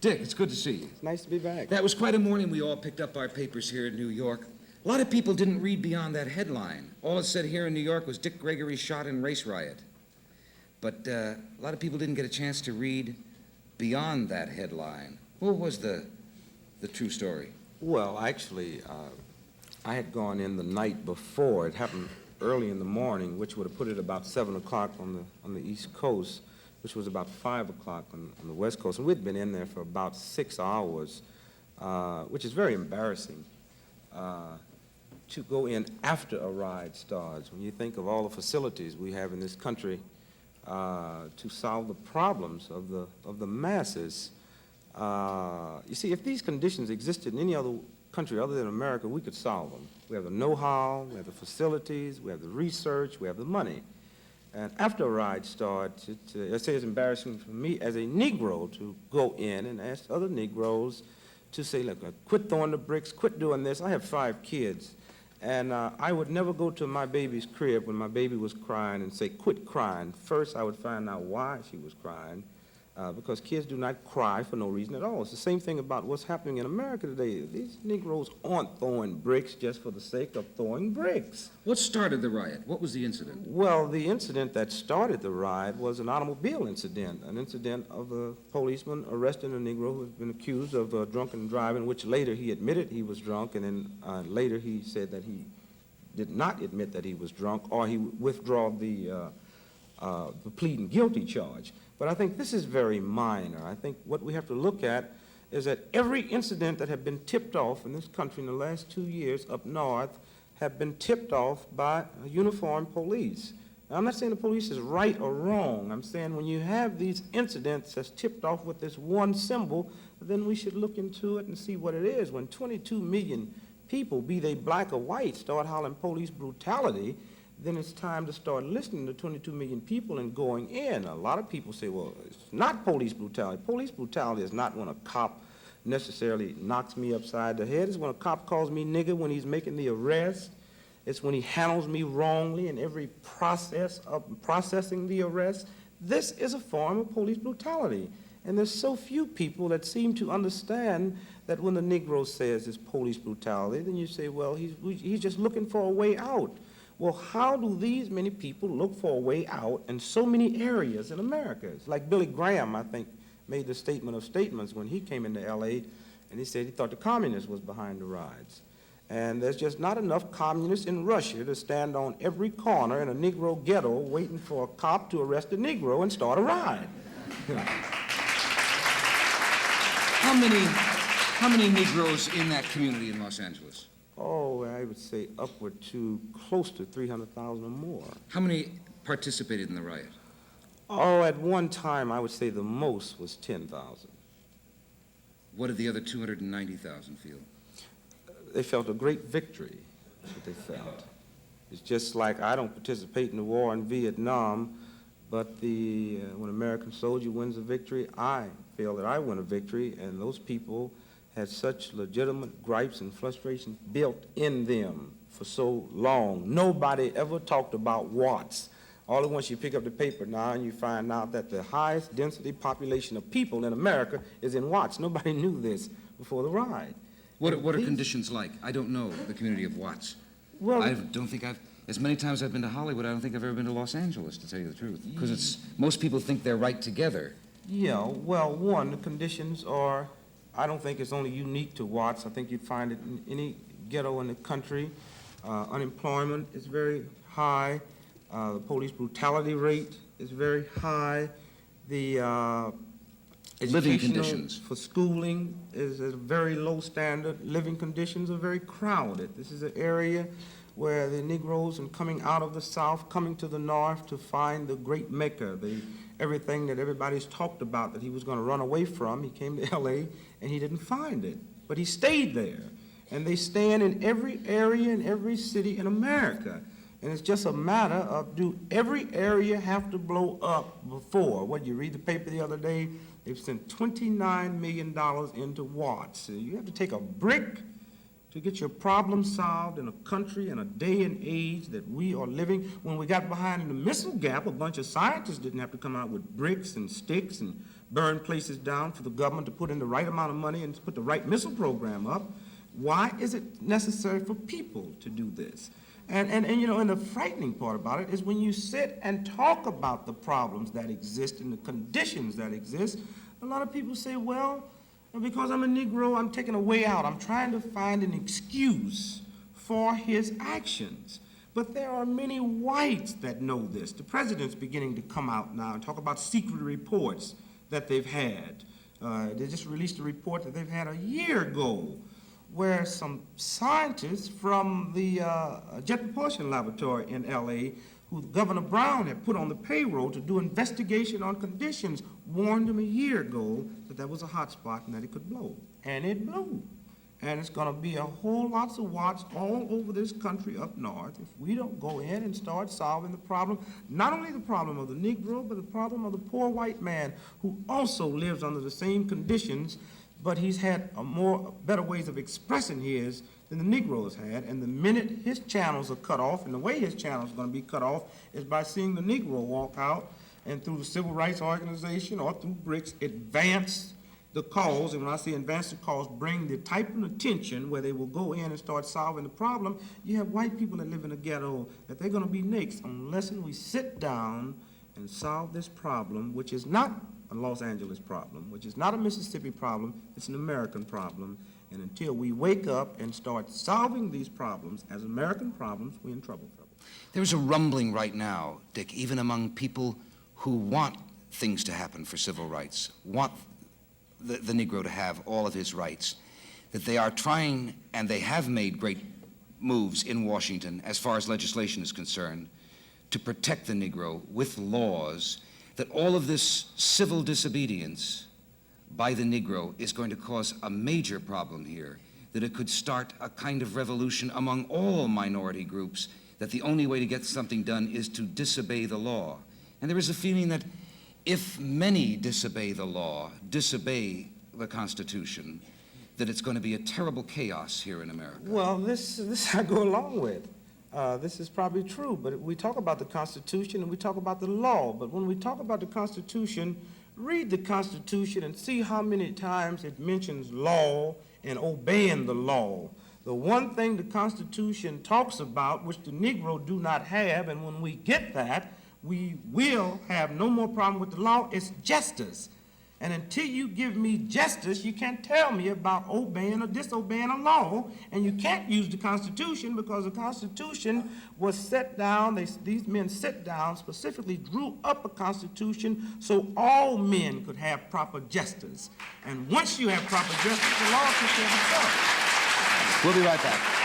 Dick, it's good to see you. It's nice to be back. That was quite a morning. We all picked up our papers here in New York. A lot of people didn't read beyond that headline. All it said here in New York was Dick Gregory shot in race riot. But a lot of people didn't get a chance to read beyond that headline. What was the true story? Well, actually, I had gone in the night before. It happened early in the morning, which would have put it about 7 o'clock on the East Coast, which was about 5 o'clock on the West Coast. And we'd been in there for about 6 hours, which is very embarrassing to go in after a riot starts. When you think of all the facilities we have in this country to solve the problems of the masses, you see, if these conditions existed in any other country other than America, we could solve them. We have the know-how, we have the facilities, we have the research, we have the money. And after a riot starts, I say it's embarrassing for me as a Negro to go in and ask other Negroes to say, look, quit throwing the bricks, quit doing this. I have 5 kids, and I would never go to my baby's crib when my baby was crying and say, quit crying. First, I would find out why she was crying, because kids do not cry for no reason at all. It's the same thing about what's happening in America today. These Negroes aren't throwing bricks just for the sake of throwing bricks. What started the riot? What was the incident? Well, the incident that started the riot was an automobile incident, an incident of a policeman arresting a Negro who has been accused of drunken driving, which later he admitted he was drunk, and then later he said that he did not admit that he was drunk, or he withdrew the pleading guilty charge. But I think this is very minor. I think what we have to look at is that every incident that have been tipped off in this country in the last 2 years up north have been tipped off by a uniformed police. Now, I'm not saying the police is right or wrong. I'm saying when you have these incidents that's tipped off with this one symbol, then we should look into it and see what it is. When 22 million people, be they black or white, start hollering police brutality, then it's time to start listening to 22 million people and going in. A lot of people say, well, it's not police brutality. Police brutality is not when a cop necessarily knocks me upside the head. It's when a cop calls me nigger when he's making the arrest. It's when he handles me wrongly in every process of processing the arrest. This is a form of police brutality. And there's so few people that seem to understand that when the Negro says it's police brutality, then you say, well, he's just looking for a way out. Well, how do these many people look for a way out in so many areas in America? It's like Billy Graham, I think, made the statement of statements when he came into L.A., and he said he thought the communists was behind the riots. And there's just not enough communists in Russia to stand on every corner in a Negro ghetto waiting for a cop to arrest a Negro and start a riot. How many Negroes in that community in Los Angeles? Oh, I would say upward to close to 300,000 or more. How many participated in the riot? Oh, at one time, I would say the most was 10,000. What did the other 290,000 feel? They felt a great victory. That's what they felt. It's just like I don't participate in the war in Vietnam, but when an American soldier wins a victory, I feel that I win a victory, and those people had such legitimate gripes and frustrations built in them for so long. Nobody ever talked about Watts. All at once you pick up the paper now and you find out that the highest density population of people in America is in Watts. Nobody knew this before the riot. What are conditions like? I don't know the community of Watts. Well, I don't think as many times I've been to Hollywood, I don't think I've ever been to Los Angeles, to tell you the truth. Because most people think they're right together. Yeah, well, one, the conditions are, I don't think it's only unique to Watts. I think you'd find it in any ghetto in the country. Unemployment is very high. The police brutality rate is very high. The living conditions for schooling is at a very low standard. Living conditions are very crowded. This is an area where the Negroes and coming out of the South, coming to the North to find the great Mecca, everything that everybody's talked about that he was going to run away from. He came to L.A. and he didn't find it, but he stayed there. And they stand in every area in every city in America. And it's just a matter of, do every area have to blow up before? What, you read the paper the other day? They've sent $29 million into Watts. So you have to take a brick to get your problem solved in a country in a day and age that we are living. When we got behind in the missile gap, a bunch of scientists didn't have to come out with bricks and sticks and burn places down for the government to put in the right amount of money and to put the right missile program up. Why is it necessary for people to do this? And you know, and the frightening part about it is when you sit and talk about the problems that exist and the conditions that exist, a lot of people say, well, because I'm a Negro, I'm taking a way out. I'm trying to find an excuse for his actions. But there are many whites that know this. The president's beginning to come out now and talk about secret reports that they've had. They just released a report that they've had a year ago where some scientists from the Jet Propulsion Laboratory in LA, who Governor Brown had put on the payroll to do investigation on conditions, warned him a year ago that that was a hot spot and that it could blow. And it blew. And it's going to be a whole lots of watts all over this country up north if we don't go in and start solving the problem, not only the problem of the Negro, but the problem of the poor white man who also lives under the same conditions, but he's had better ways of expressing his than the Negro has had. And the minute his channels are cut off, and the way his channels are going to be cut off is by seeing the Negro walk out and through the civil rights organization or through BRICS advance the cause, and when I say advance the cause, bring the type of attention where they will go in and start solving the problem. You have white people that live in a ghetto that they're going to be next unless we sit down and solve this problem, which is not a Los Angeles problem, which is not a Mississippi problem, it's an American problem. And until we wake up and start solving these problems as American problems, we're in trouble. There's a rumbling right now, Dick, even among people who want things to happen for civil rights, want the Negro to have all of his rights, that they are trying, and they have made great moves in Washington as far as legislation is concerned, to protect the Negro with laws, that all of this civil disobedience by the Negro is going to cause a major problem here, that it could start a kind of revolution among all minority groups, that the only way to get something done is to disobey the law. And there is a feeling that if many disobey the law, disobey the Constitution, that it's going to be a terrible chaos here in America. Well, this I go along with. This is probably true, but we talk about the Constitution and we talk about the law. But when we talk about the Constitution, read the Constitution and see how many times it mentions law and obeying the law. The one thing the Constitution talks about, which the Negro do not have, and when we get that, we will have no more problem with the law. It's justice. And until you give me justice, you can't tell me about obeying or disobeying a law. And you can't use the Constitution because the Constitution was set down, these men set down, specifically drew up a Constitution so all men could have proper justice. And once you have proper justice, the law takes care of itself. We'll be right back.